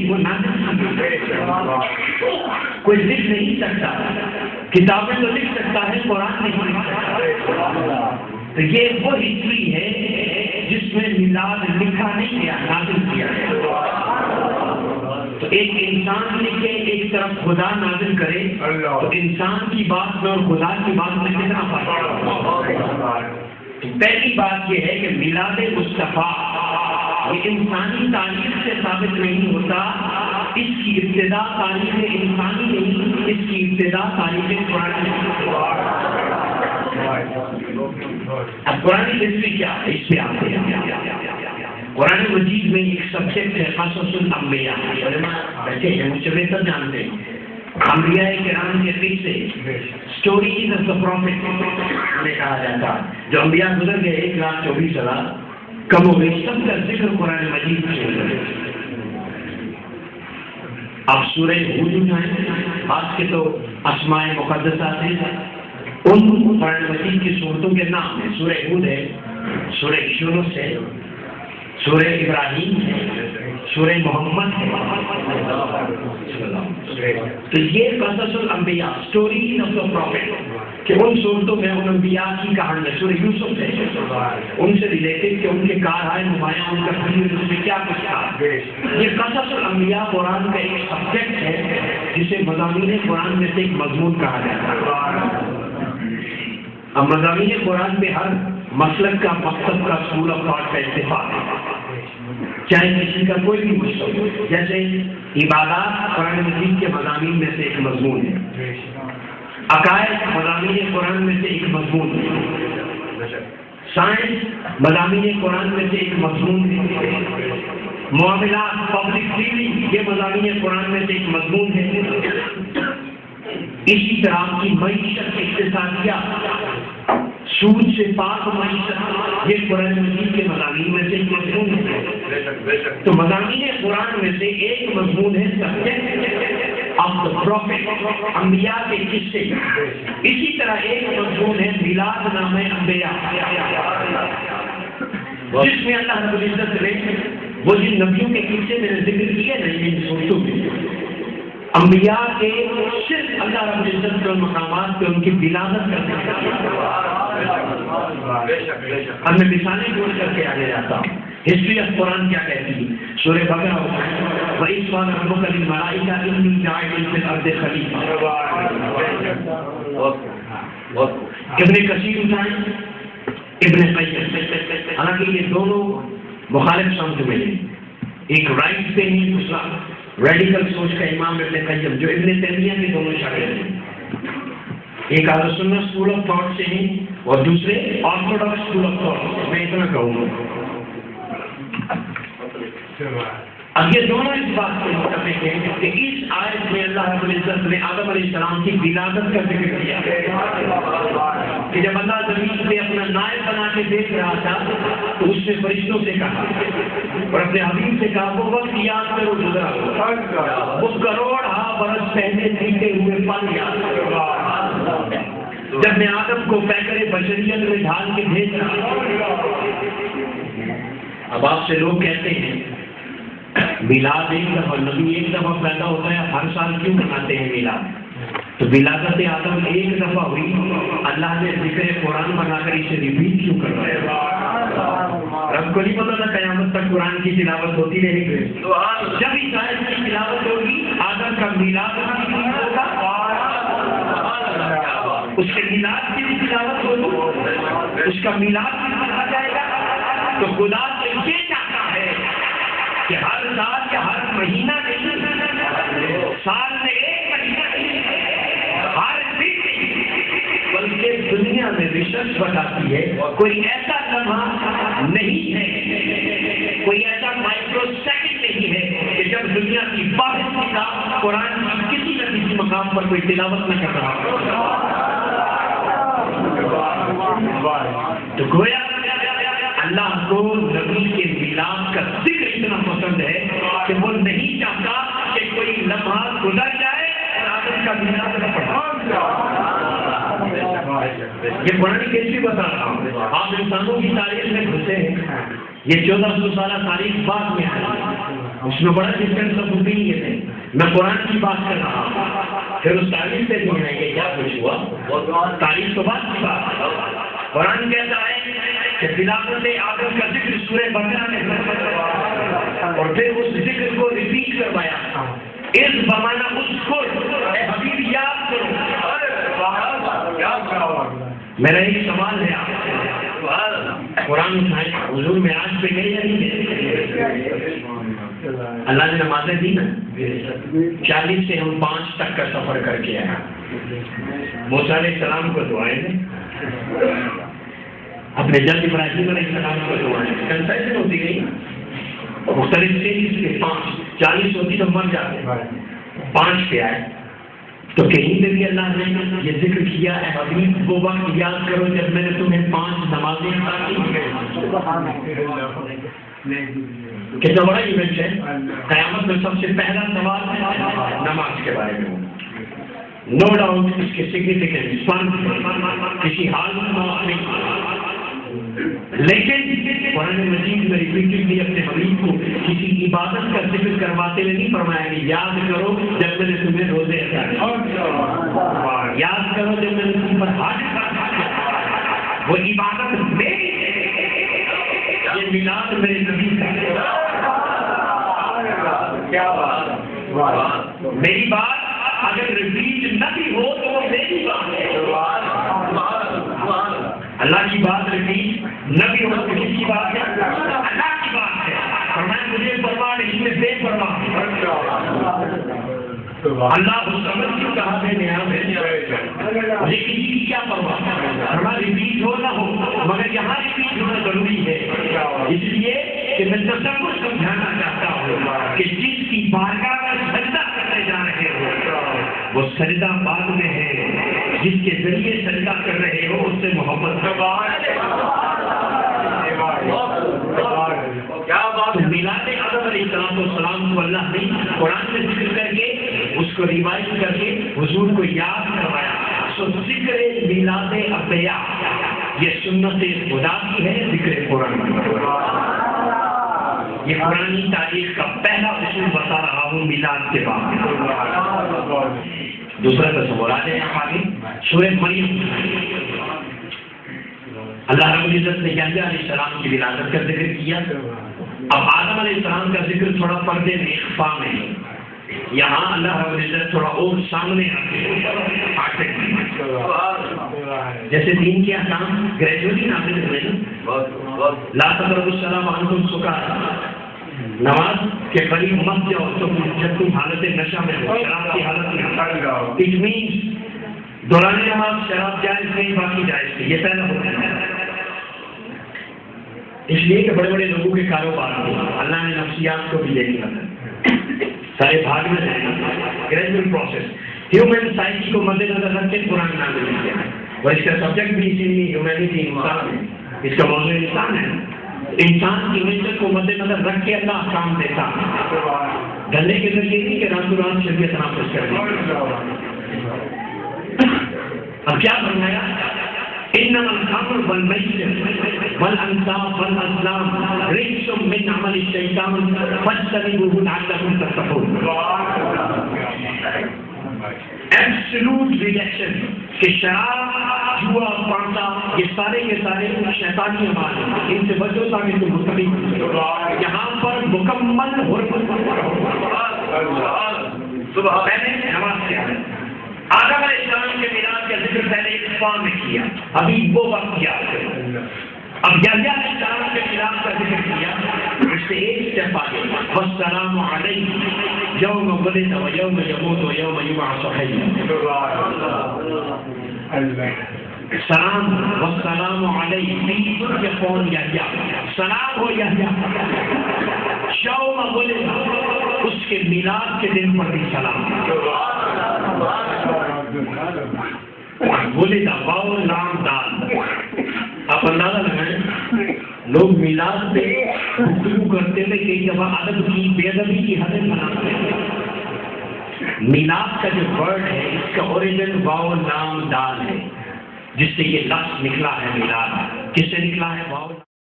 وہ نازل کی ہے۔ کوئی لکھ نہیں سکتا، کتابیں تو لکھ سکتا ہے، قرآن نہیں لکھ سکتا۔ تو یہ وہ ہسٹری ہے جس میں میلاد لکھا نہیں گیا، نازل کیا گیا۔ تو ایک انسان لکھے، ایک طرف خدا نازل کرے، تو انسان کی بات میں اور خدا کی بات میں کتنا فرق؟ پہلی بات یہ ہے کہ میلاد مصطفیٰ یہ انسانی تاریخ سے ثابت نہیں ہوتا، اس کی ابتدا تاریخ انسانی نہیں، اس کی ابتدا تاریخ قرآن۔ اب قرآن ہسٹری کیا ہے، اس پہ آتے ہیں۔ قرآن مجید میں ایک سبجیکٹ ہے قصص الانبیاء، علماء بیٹھے ہیں مجھ سے بہتر جانتے ہیں، انبیاء کرام کے قصے، اسٹوریز آف دا پروفٹ میں کہا جاتا ہے۔ جو انبیاء گزر گئے 1,24,000 کم ہو گئی، سب کا ذکر قرآن مجید میں ہے۔ اب سورہ ہود اٹھائیں، آج کے تو اسماء مقدسہ سے ان قرآن مجید کی صورتوں کے نام ہیں۔ سورہ ہود ہے، سورہ یونس ہے، سورہ ابراہیم ہے، سورہ محمد ہے۔ تو یہ قصص الانبیاء، اسٹوری آف دا پروفٹ، کہ ان صورتوں میں ان انبیاء کی کہانی، سورہ یوسف ہے، ان سے ریلیٹڈ کہ ان کے کارہائے نمایاں، ان کا فیل اس میں کیا کچھ تھا۔ یہ قصص الانبیاء قرآن کا ایک سبجیکٹ ہے جسے مضامین قرآن میں سے ایک مضمون کہا جاتا ہے۔ اب مضامین قرآن میں ہر مسلک کا، مکتب کا، اسکول آف تھاٹ کا اتفاق ہے، چاہے کسی کا کوئی بھی مسلک ہو۔ جیسے عبادات قرآن مجید کے مضامین میں سے ایک مضمون ہے، عقائد مضامین قرآن میں سے ایک مضمون ہے، سائنس مضامین قرآن میں سے ایک مضمون ہے، معاملات، پبلک ڈیلنگ یہ مضامین قرآن میں سے ایک مضمون ہے۔ اسی طرح کی معیشت، اقتصادیات، سود سے پاک معیشت، یہ قرآن مجید کے مضامین میں سے ایک مضمون ہے۔ تو مضامین قرآن میں سے ایک مضمون ہے سبجیکٹ آف دا پروفٹ، انبیاء کے قصے۔ اسی طرح ایک مضمون ہے میلاد نامہ انبیاء، جس میں اللہ رب العزت نے وہ جن نبیوں کے قصے میں نے ذکر کیے نہیں ان صورتوں میں، انبیاء کے صرف اللہ رب العزت کے مقامات پہ ان کی ولادت کرتے ہیں۔ اب میں مثالیں جوڑ کر کے آگے جاتا ہوں۔ ہسٹری آف قرآن کیا کہتی ہے؟ سورہ بقرہ اٹھائیں، وَإِذْ قَالَ رَبُّكَ لِلْمَلَائِكَةِ إِنِّي جَاعِلٌ فِي الْأَرْضِ خَلِيفَةً۔ ابن کثیر اٹھائیں، ابن قیم، حالانکہ یہ دونوں مخالف سمت میں ہیں، ایک رائٹ پہ ہیں، دوسرا ریڈیکل سوچ کا امام ابن قیم جو ابن تیمیہ کے دونوں شاگرد ہیں، ایک اہل سنت اسکول آف تھاٹ سے ہیں اور دوسرے آرتھوڈاکس اسکول آف تھاٹ سے۔ میں اتنا کہوں گا، اب یہ دونوں اس بات سے متفق ہیں کہ اس آیت میں اللہ رب العزت نے آدم علیہ السلام کی ولادت کا ذکر کیا کہ جب اللہ زمین پہ اپنا نائب بنا کے دیکھ رہا تھا تو اس نے فرشتوں سے کہا اور اپنے حبیب سے کہا وہ وقت یاد کرو گزرا ہوا، وہ کروڑ برس پہلے جیتے ہوئے پل یاد کرو، جب میں آدم کو پیکر بشریت میں ڈھال کے بھیج رہا۔ اب آپ سے لوگ کہتے ہیں میلاد ایک دفعہ، نبی ایک دفعہ پیدا ہوتا ہے، ہر سال کیوں مناتے ہیں میلاد؟ تو ولادت آدم ایک دفعہ ہوئی، اللہ نے ذکر قرآن بنا کر اسے ریپیٹ کیوں کر رہا ہے؟ رب کو نہیں پتا تھا قیامت تک قرآن کی تلاوت ہوتی رہے گی، جب اس آیت کی تلاوت ہوگی آدم کا میلاد ہوگا، اس کے میلاد کی بھی تلاوت ہوگی، اس کا میلاد بھی کہا جائے گا۔ تو خدا سے یہ چاہتا ہے کہ ہر سال یا ہر مہینہ نہیں، سال میں ایک مہینہ نہیں، ہر دن نہیں، بلکہ دنیا میں ریسرچ بتاتی ہے کوئی ایسا لمحہ نہیں ہے، کوئی ایسا مائکرو سیکنڈ نہیں ہے کہ جب دنیا کی واحد کتاب قرآن کی کسی نہ کسی مقام پر کوئی تلاوت نہ کر رہا۔ تو گویا اللہ کو نبی کے میلاد کا ذکر اتنا پسند ہے کہ وہ نہیں چاہتا کہ کوئی لمحہ گزر جائے اور آدم کا میلاد نہ پڑھا۔ یہ قرآن کیسی بتا رہا ہوں، آپ انسانوں کی تاریخ میں گھسے ہیں، یہ 1400 سالہ تاریخ بعد میں ہے، اس میں بڑا ڈفرینس آف اوپینین ہے. میں قرآن کی بات کر رہا ہوں، پھر اس تاریخ سے بھی ہے کہ کیا کچھ ہوا، تاریخ تو بات کی بات. قرآن کہتا ہے کہ خلافت آدم کا ذکر سورہ بقرہ میں اور پھر اس ذکر کو ریپیٹ کروایا. اس بمانا اس کو اے حبیب یاد کرو. میرا ایک سوال ہے آپ سے، قرآن اٹھائیں، حضور معراج پہ گئے یا نہیں گئے؟ اللہ نے نمازیں دی نا، 40 سے ہم 5 تک کا سفر کر کے آئے. موسیٰ علیہ السلام کو دعائیں دیں، اپنے جد ابراہیم علیہ السلام کو دعائیں دیں. کنسیشن ہوتی گئی مختلف اسٹیجز کے 5، 40 ہوتی تو مر جاتے، 5 پہ آئے. تو کہیں پہ بھی اللہ نے یہ ذکر کیا ہے حبیب وہ وقت یاد کرو جب میں نے تمہیں 5 نمازیں عطا کی. کتنا بڑا ایونٹ ہے. قیامت میں سب سے پہلا سوال ہے نماز کے بارے میں. نو ڈاؤٹ اس کے سگنیفیکینس کسی حال میں، لیکن قرآن مجید میں ریپیٹڈلی اپنے حبیب کو کسی عبادت کا ذکر کرواتے ہوئے نہیں فرمایا کہ یاد کرو جب میں نے تمہیں روزے عطا کیے، یاد کرو جب میں نے تم پر حج کیا. وہ عبادت میری ہے، یہ میلاد میرے نبی کا. کیا بات، میری بات اگر ریپیٹ نہ بھی ہو تو وہ میری بات ہے. اللہ کی بات ریپیٹ نہ بھی ہو تو کس کی بات ہے؟ اللہ کی بات ہے. اور میں مجھے پرواہ نہیں، میں بے پرواہ. اللہ اس عمل کی کہا ہے نیام ہے، مجھے کسی کی کیا پرواہ. ہمارا ریپیٹ ہو نہ ہو مگر یہاں ریپیٹ ہونا ضروری ہے، اس لیے کہ میں تصور سمجھانا چاہتا ہوں کہ جس کی بارگاہ میں سجدہ کرنے جا رہے ہو وہ سجدہ بعد میں ہے، جس کے ذریعے سجدہ کر رہے ہو اس سے محبت کا تو میلاد آدم علیہ السلام کو اللہ نے قرآن میں ذکر کر کے اس کو ریوائز کر کے حضور کو یاد کروایا. سو ذکر میلاد انبیاء یہ سنت خدا کی ہے، ذکر قرآن یہ قرآنی تاریخ کا پہلا اصول بتا رہا ہوں میلاد کے بعد. دوسرا تصور آ جائے آگے سورہ مریم. اللہ رب العزت نے یحییٰ علیہ السلام کی ولادت کا ذکر کیا. اب آدم علیہ السلام کا ذکر تھوڑا پردے میں اخفا میں، یہاں اللہ رب العزت تھوڑا اور سامنے آتے جیسے دین کے احکام گریجولی نازل ہوئے نا. لا تقربوا الصلاۃ وانتم سکارى، نماز کے قریب مت جاؤ تو جب تم حالت نشہ میں ہو، شراب کی حالت میں. اٹ مینس دوران نماز شراب جائز نہیں، باقی جائز نہیں. یہ پہلا ہوتا ہے اس لیے کہ بڑے بڑے لوگوں کے کاروبار میں اللہ نے نفسیات کو بھی دیکھنا تھا، سارے بھاگ میں جائیں گے. گریجویل پروسیس ہیومن سائیکی کو مد نظر رکھ کے قرآن نازل کیا ہے، اور اس کا سبجیکٹ بھی اسی لیے ہیومینٹی انسان ہے، اس کا موضوع انسان ہے. انسان کی نیچر کو مد نظر رکھ کے اللہ احکام دیتا ہے، گلے کے ذریعے نہیں کہ راتوں رات شریعت نافذ کر دی. اب کیا فرمایا؟ انما الخمر والمیسر والانصاب والازلام رجس من عمل الشیطان فاجتنبوه لعلکم تتقون. ایبسلوٹ ریجیکشن کہ شراب، جوا، پانسا یہ سارے کے سارے شیطانی اعمال ہیں، ان سے بچو تاکہ تم متقی ہو. یہاں پر مکمل حرمت پہلے نماز کیا ہے. آدم علیہ السلام کے میلاد کا ذکر پہلے اخفا میں کیا، ابھی وہ وقت یاد کرو. اب یحییٰ علیہ السلام کے میلاد کا ذکر کیا، اس سے ایک اسٹیپ آگے والسلام علیہ یوم ولد و یوم یموت و یوم یبعث حیا. سلام والسلام علیہ یقول یحییٰ، سلام ہو یحییٰ. یوم ولد اس کے میلاد کے دن پر بھی سلام. ولد واو لام دال. آپ اندازہ لگائیں لوگ میلاد پہ گفتگو کرتے تھے کئی دفعہ ادب کی بے ادبی کی حدیں بناتے ہیں. میلاد کا جو ورڈ ہے اس کا اوریجن واو لام دال ہے، جس سے یہ لفظ نکلا ہے میلاد. کس سے نکلا ہے؟ واو